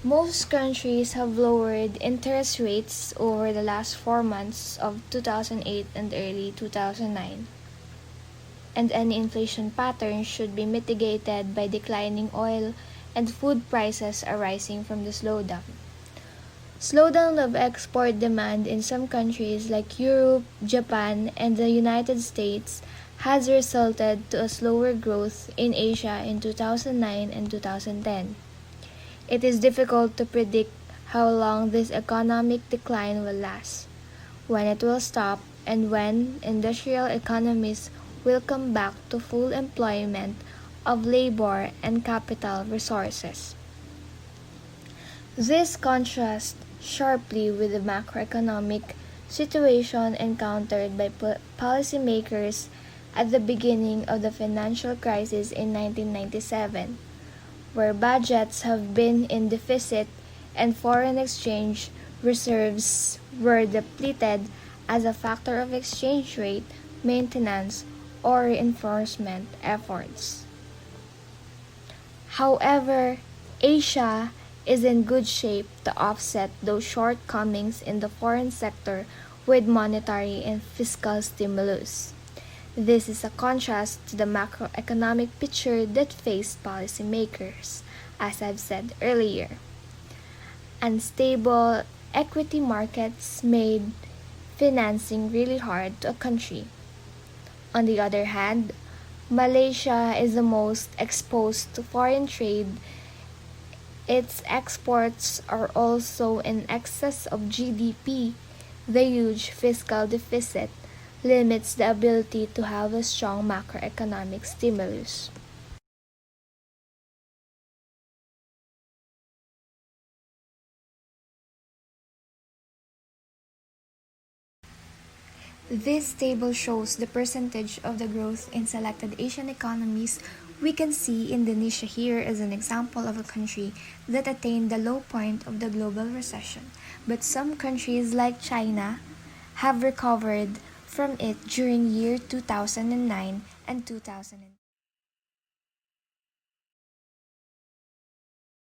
Most countries have lowered interest rates over the last 4 months of 2008 and early 2009, and any inflation pattern should be mitigated by declining oil and food prices arising from the slowdown. Slowdown of export demand in some countries like Europe, Japan, and the United States has resulted to a slower growth in Asia in 2009 and 2010. It is difficult to predict how long this economic decline will last, when it will stop, and when industrial economies will come back to full employment of labor and capital resources. This contrasts sharply with the macroeconomic situation encountered by policymakers at the beginning of the financial crisis in 1997, where budgets have been in deficit and foreign exchange reserves were depleted as a factor of exchange rate maintenance or reinforcement efforts. However, Asia is in good shape to offset those shortcomings in the foreign sector with monetary and fiscal stimulus. This is a contrast to the macroeconomic picture that faced policymakers, as I've said earlier. Unstable equity markets made financing really hard to a country. On the other hand, Malaysia is the most exposed to foreign trade. Its exports are also in excess of GDP. The huge fiscal deficit limits the ability to have a strong macroeconomic stimulus. This table shows the percentage of the growth in selected Asian economies. We can see Indonesia here as an example of a country that attained the low point of the global recession, but some countries like China have recovered from it during year 2009 and 2010.